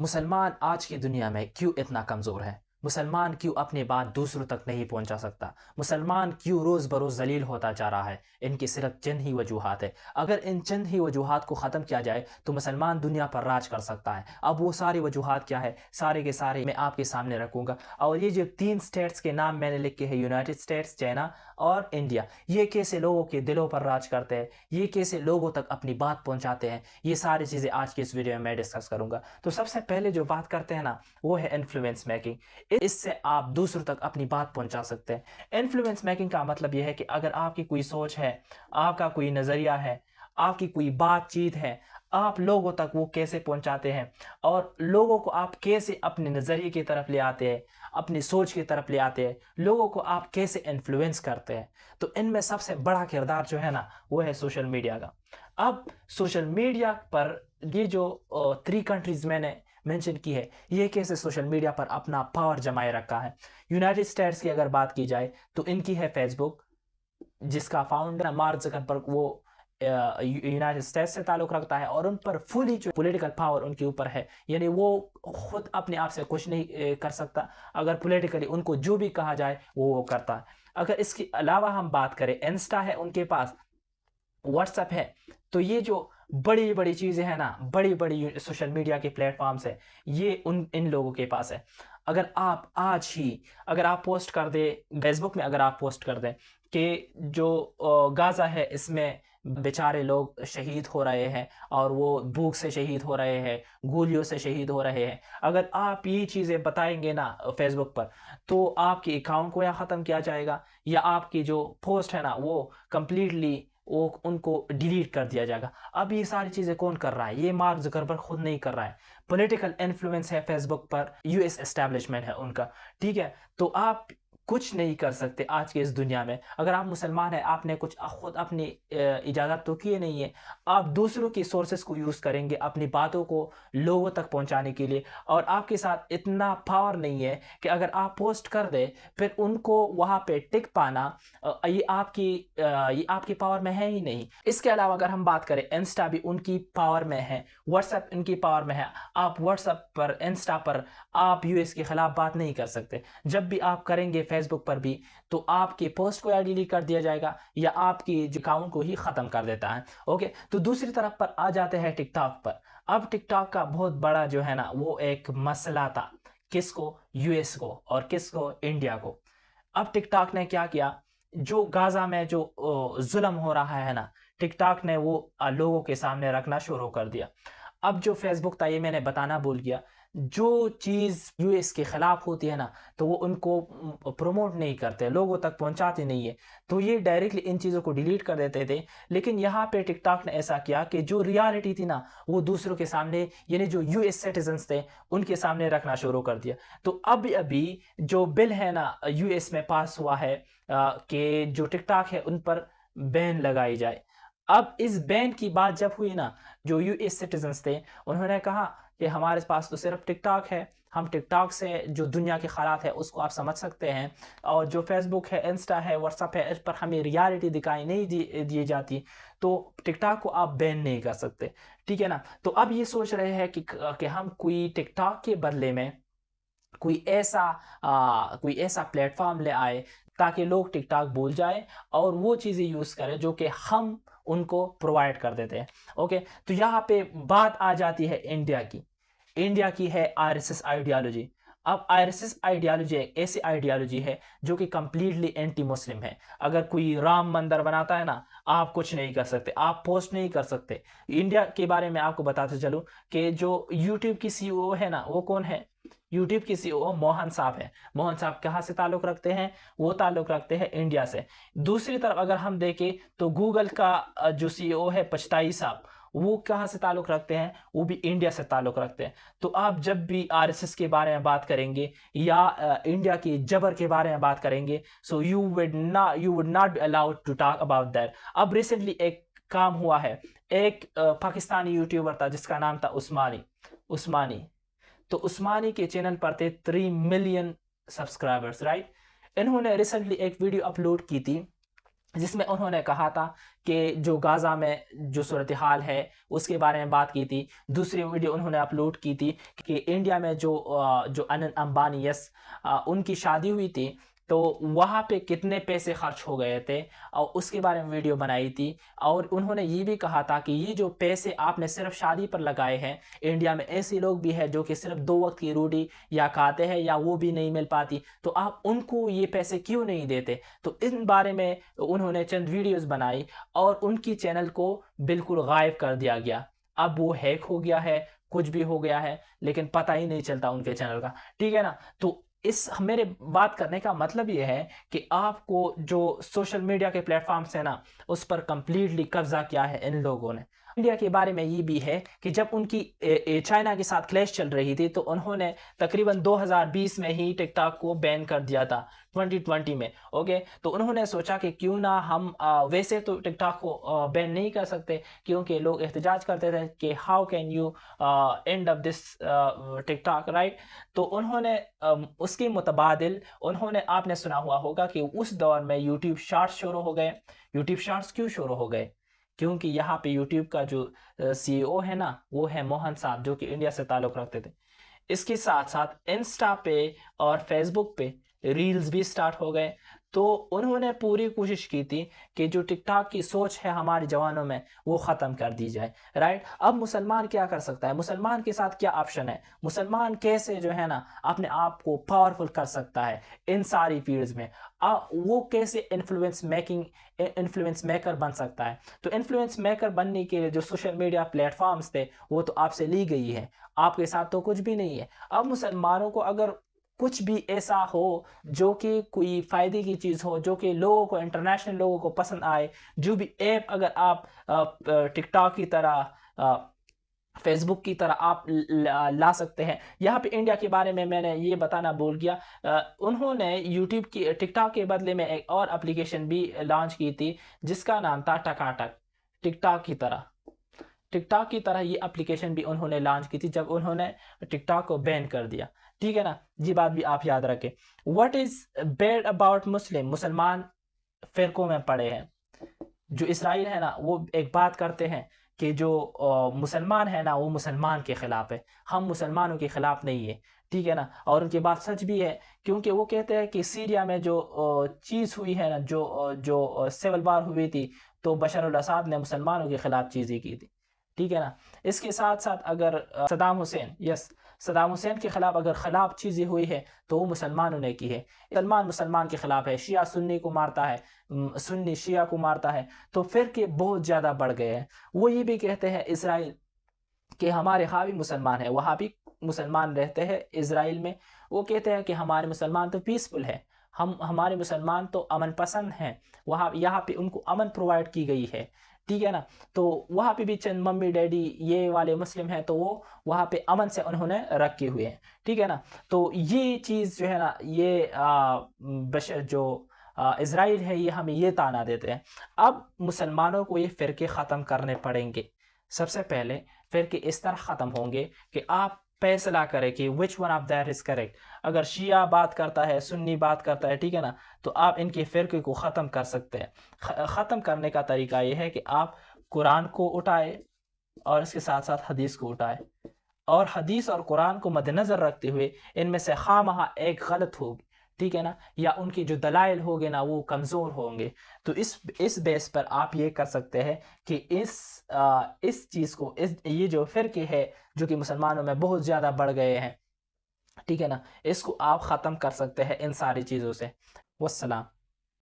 मुसलमान आज की दुनिया में क्यों इतना कमज़ोर है? मुसलमान क्यों अपनी बात दूसरों तक नहीं पहुंचा सकता? मुसलमान क्यों रोज़ बरोज़ ज़लील होता जा रहा है? इनकी सिर्फ चंद ही वजूहात है। अगर इन चंद ही वजूहात को ख़त्म किया जाए तो मुसलमान दुनिया पर राज कर सकता है। अब वो सारी वजूहात क्या है, सारे के सारे मैं आपके सामने रखूँगा। और ये जो 3 स्टेट्स के नाम मैंने लिखे हैं, यूनाइटेड स्टेट्स, चाइना और इंडिया, ये कैसे लोगों के दिलों पर राज करते हैं, ये कैसे लोगों तक अपनी बात पहुँचाते हैं, ये सारी चीज़ें आज की इस वीडियो में मैं डिस्कस करूँगा। तो सबसे पहले जो बात करते हैं ना, वो है इन्फ्लुएंस मेकिंग। इससे आप दूसरों तक अपनी बात पहुंचा सकते हैं। इन्फ्लुएंस मेकिंग का मतलब यह है कि अगर आपकी कोई सोच है, आपका कोई नज़रिया है, आपकी कोई बातचीत है, आप लोगों तक वो कैसे पहुंचाते हैं और लोगों को आप कैसे अपने नज़रिए की तरफ ले आते हैं, अपनी सोच की तरफ ले आते हैं, लोगों को आप कैसे इन्फ्लुएंस करते हैं। तो इनमें सबसे बड़ा किरदार जो है ना, वो है सोशल मीडिया का। अब सोशल मीडिया पर ये जो 3 कंट्रीज मैंने मेंशन की है, ये कैसे सोशल मीडिया पर अपना पावर जमाए रखा है। यूनाइटेड स्टेट्स की अगर बात की जाए तो इनकी है फेसबुक, जिसका फाउंडर मार्क ज़करबर्ग, वो यूनाइटेड स्टेट्स से ताल्लुक़ रखता है और उन पर फुली जो पॉलिटिकल पावर उनके ऊपर है, यानी वो खुद अपने आप से कुछ नहीं कर सकता। अगर पॉलिटिकली उनको जो भी कहा जाए वो करता है। अगर इसके अलावा हम बात करें, इंस्टा है उनके पास, व्हाट्सएप है। तो ये जो बड़ी बड़ी चीज़ें हैं ना, बड़ी बड़ी सोशल मीडिया के प्लेटफॉर्म्स हैं, ये इन लोगों के पास है। अगर आप आज ही अगर आप पोस्ट कर दें फेसबुक में, अगर आप पोस्ट कर दें कि जो गाज़ा है इसमें बेचारे लोग शहीद हो रहे हैं और वो भूख से शहीद हो रहे हैं, गोलियों से शहीद हो रहे हैं, अगर आप ये चीज़ें बताएंगे ना फेसबुक पर, तो आपके अकाउंट को या ख़त्म किया जाएगा या आपकी जो पोस्ट है ना वो कंप्लीटली वो उनको डिलीट कर दिया जाएगा। अब ये सारी चीज़ें कौन कर रहा है? ये मार्क ज़करबर्ग खुद नहीं कर रहा है। पॉलिटिकल इन्फ्लुएंस है फेसबुक पर, यूएस एस्टैब्लिशमेंट है उनका, ठीक है? तो आप कुछ नहीं कर सकते आज की इस दुनिया में। अगर आप मुसलमान हैं, आपने कुछ खुद अपनी इजाज़त तो किए नहीं है, आप दूसरों की सोर्सेज़ को यूज़ करेंगे अपनी बातों को लोगों तक पहुँचाने के लिए, और आपके साथ इतना पावर नहीं है कि अगर आप पोस्ट कर दें, फिर उनको वहाँ पे टिक पाना ये आपकी पावर में है ही नहीं। इसके अलावा अगर हम बात करें, इंस्टा भी उनकी पावर में है, व्हाट्सएप इनकी पावर में है। आप व्हाट्सएप पर, इंस्टा पर आप यूएस के खिलाफ बात नहीं कर सकते। जब भी आप करेंगे फेसबुक पर भी, तो आपके पोस्ट को या डिलीट कर दिया जाएगा या आपकी जो अकाउंट को ही ख़त्म कर देता है। ओके, तो दूसरी तरफ पर आ जाते हैं टिकटॉक पर। अब टिकटॉक का बहुत बड़ा जो है ना, वो एक मसला था, किसको? यूएस को, और किसको? इंडिया को। अब टिकटॉक ने क्या किया, जो गाज़ा में जो जुल्म हो रहा है ना, टिकटॉक ने वो लोगों के सामने रखना शुरू कर दिया। अब जो फेसबुक था, ये मैंने बताना भूल गया, जो चीज़ यूएस के ख़िलाफ़ होती है ना, तो वो उनको प्रमोट नहीं करते, लोगों तक पहुंचाते नहीं है, तो ये डायरेक्टली इन चीज़ों को डिलीट कर देते थे। लेकिन यहाँ पे टिकटॉक ने ऐसा किया कि जो रियलिटी थी ना, वो दूसरों के सामने, यानी जो यूएस सिटीजन्स थे उनके सामने रखना शुरू कर दिया। तो अभी अभी जो बिल है ना यूएस में पास हुआ है कि जो टिकटॉक है उन पर बैन लगाई जाए। अब इस बैन की बात जब हुई ना, जो यूएस सिटीजन्स थे उन्होंने कहा कि हमारे पास तो सिर्फ टिकटॉक है, हम टिकटॉक से जो दुनिया के हालात है उसको आप समझ सकते हैं, और जो फेसबुक है, इंस्टा है, व्हाट्सएप है, इस पर हमें रियलिटी दिखाई नहीं दी जाती, तो टिकटॉक को आप बैन नहीं कर सकते, ठीक है ना? तो अब ये सोच रहे हैं कि हम कोई टिकटॉक के बदले में कोई ऐसा प्लेटफॉर्म ले आए ताकि लोग टिकटॉक भूल जाए और वो चीज़ें यूज़ करें जो कि हम उनको प्रोवाइड कर देते हैं। ओके, तो यहाँ पे बात आ जाती है इंडिया की है आरएसएस आइडियोलॉजी। अब आरएसएस आइडियोलॉजी एक ऐसी आइडियोलॉजी है जो कि कंप्लीटली एंटी मुस्लिम है। अगर कोई राम मंदिर बनाता है ना, आप कुछ नहीं कर सकते, आप पोस्ट नहीं कर सकते। इंडिया के बारे में आपको बताते चलूं कि जो यूट्यूब की सीईओ है ना, वो कौन है? यूट्यूब की सीईओ मोहन साहब है। मोहन साहब कहाँ से ताल्लुक़ रखते हैं? वो ताल्लुक़ रखते हैं इंडिया से। दूसरी तरफ अगर हम देखें तो गूगल का जो सीईओ है पछताई साहब, वो कहाँ से ताल्लुक़ रखते हैं? वो भी इंडिया से ताल्लुक़ रखते हैं। तो आप जब भी आरएसएस के बारे में बात करेंगे या इंडिया की जबर के बारे में बात करेंगे, so you would not be allowed to talk about that. अब रिसेंटली एक काम हुआ है, एक पाकिस्तानी यूट्यूबर था जिसका नाम था उस्मानी। तो उस्मानी के चैनल पर थे 3 मिलियन सब्सक्राइबर्स, राइट? इन्होंने रिसेंटली एक वीडियो अपलोड की थी جس میں انہوں نے کہا تھا کہ جو غازہ میں جو صورتحال ہے اس کے بارے میں بات کی تھی. دوسری ویڈیو انہوں نے اپلوڈ کی تھی کہ انڈیا میں جو انل امبانی ان کی شادی ہوئی تھی تو وہاں پہ کتنے پیسے خرچ ہو گئے تھے اور اس کے بارے میں ویڈیو بنائی تھی. اور انہوں نے یہ بھی کہا تھا کہ یہ جو پیسے آپ نے صرف شادی پر لگائے ہیں، انڈیا میں ایسے لوگ بھی ہیں جو کہ صرف 2 وقت کی روٹی یا کھاتے ہیں یا وہ بھی نہیں مل پاتی، تو آپ ان کو یہ پیسے کیوں نہیں دیتے. تو ان بارے میں انہوں نے چند ویڈیوز بنائی اور ان کی چینل کو بالکل غائب کر دیا گیا. اب وہ ہیک ہو گیا ہے، کچھ بھی ہو گیا ہے، لیکن پتہ ہی نہیں چلتا ان کے چینل کا. ٹھیک ہے نا. تو میرے بات کرنے کا مطلب یہ ہے کہ آپ کو جو سوشل میڈیا کے پلیٹ فارمز ہیں نا، اس پر کمپلیٹلی قبضہ کیا ہے ان لوگوں نے. انڈیا کے بارے میں یہ بھی ہے کہ جب ان کی چائنا کے ساتھ کلیش چل رہی تھی تو انہوں نے تقریباً 2020 میں ہی ٹک ٹاک کو بین کر دیا تھا، 2020 میں. اوکے، تو انہوں نے سوچا کہ کیوں نہ ہم ویسے تو ٹک ٹاک کو بین نہیں کر سکتے کیونکہ لوگ احتجاج کرتے تھے کہ how can you end up this TikTok, right. تو انہوں نے اس کے متبادل انہوں نے، آپ نے سنا ہوا ہوگا کہ اس دور میں یوٹیوب شارٹس شروع ہو گئے. یوٹیوب شارٹس کیوں شروع ہو گئے؟ کیونکہ یہاں پہ یوٹیوب کا جو سی او ہے نا، وہ ہے موہن صاحب، جو کہ انڈیا سے تعلق رکھتے تھے. اس کے ساتھ ساتھ انسٹا پہ اور فیس بک پہ ریلز بھی سٹارٹ ہو گئے. تو انہوں نے پوری کوشش کی تھی کہ جو ٹک ٹاک کی سوچ ہے ہمارے جوانوں میں وہ ختم کر دی جائے، رائٹ. اب مسلمان کیا کر سکتا ہے؟ مسلمان کے ساتھ کیا آپشن ہے؟ مسلمان کیسے جو ہے نا اپنے آپ کو پاورفل کر سکتا ہے ان ساری فیلڈز میں؟ وہ کیسے انفلوئنس میکر بن سکتا ہے؟ تو انفلوئنس میکر بننے کے لیے جو سوشل میڈیا پلیٹ فارمز تھے وہ تو آپ سے لی گئی ہے، آپ کے ساتھ تو کچھ بھی نہیں ہے. اب مسلمانوں کو اگر کچھ بھی ایسا ہو جو کہ کوئی فائدے کی چیز ہو، جو کہ لوگوں کو، انٹرنیشنل لوگوں کو پسند آئے، جو بھی ایپ اگر آپ ٹک ٹاک کی طرح، فیس بک کی طرح آپ لا سکتے ہیں. یہاں پہ انڈیا کے بارے میں نے یہ بتانا بھول گیا، انہوں نے یوٹیوب کی ٹک ٹاک کے بدلے میں ایک اور اپلیکیشن بھی لانچ کی تھی جس کا نام تھا ٹکاٹک. ٹک ٹاک کی طرح، ٹک ٹاک کی طرح یہ اپلیکیشن بھی انہوں نے لانچ کی تھی جب انہوں نے ٹک ٹاک کو بین کر دیا. ٹھیک ہے نا، یہ بات بھی آپ یاد رکھیں. واٹ از بیڈ اباؤٹ مسلمان فرقوں میں پڑے ہیں. جو اسرائیل ہے نا وہ ایک بات کرتے ہیں کہ جو مسلمان ہے نا وہ مسلمان کے خلاف ہے، ہم مسلمانوں کے خلاف نہیں ہے. ٹھیک ہے نا. اور ان کی بات سچ بھی ہے کیونکہ وہ کہتے ہیں کہ سیریا میں جو چیز ہوئی ہے نا، جو سول وار ہوئی تھی، تو بشار الاسد نے مسلمانوں کے خلاف چیزیں کی تھی. ٹھیک ہے نا. اس کے ساتھ ساتھ اگر صدام حسین کے خلاف اگر خلاف چیزیں ہوئی ہے تو وہ مسلمانوں نے کی ہے. مسلمان کے خلاف ہے، شیعہ سنی کو مارتا ہے، سنی شیعہ کو مارتا ہے. تو فرقے بہت زیادہ بڑھ گئے ہیں. وہ یہ بھی کہتے ہیں اسرائیل کہ ہمارے ہاں بھی مسلمان ہیں، وہاں بھی مسلمان رہتے ہیں اسرائیل میں. وہ کہتے ہیں کہ ہمارے مسلمان تو پیسفل ہے، ہمارے مسلمان تو امن پسند ہیں، یہاں پہ ان کو امن پرووائڈ کی گئی ہے. ٹھیک ہے نا. تو وہاں پہ بھی چند ممی ڈیڈی یہ والے مسلم ہیں تو وہ وہاں پہ امن سے انہوں نے رکھے ہوئے ہیں. ٹھیک ہے نا. تو یہ چیز جو ہے نا، یہ جو اسرائیل ہے یہ ہمیں یہ تانا دیتے ہیں. اب مسلمانوں کو یہ فرقے ختم کرنے پڑیں گے. سب سے پہلے فرقے اس طرح ختم ہوں گے کہ آپ فیصلہ کریں کہ which one of that is correct. اگر شیعہ بات کرتا ہے، سنی بات کرتا ہے، ٹھیک ہے نا، تو آپ ان کے فرقے کو ختم کر سکتے ہیں. ختم کرنے کا طریقہ یہ ہے کہ آپ قرآن کو اٹھائے اور اس کے ساتھ ساتھ حدیث کو اٹھائے، اور حدیث اور قرآن کو مد نظر رکھتے ہوئے ان میں سے خواہ مخواہ ایک غلط ہوگی، ٹھیک ہے نا، یا ان کی جو دلائل ہوگے نا وہ کمزور ہوں گے. تو اس بیس پر آپ یہ کر سکتے ہیں کہ اس چیز کو، یہ جو فرقے ہے جو کہ مسلمانوں میں بہت زیادہ بڑھ گئے ہیں، ٹھیک ہے نا، اس کو آپ ختم کر سکتے ہیں ان ساری چیزوں سے. والسلام.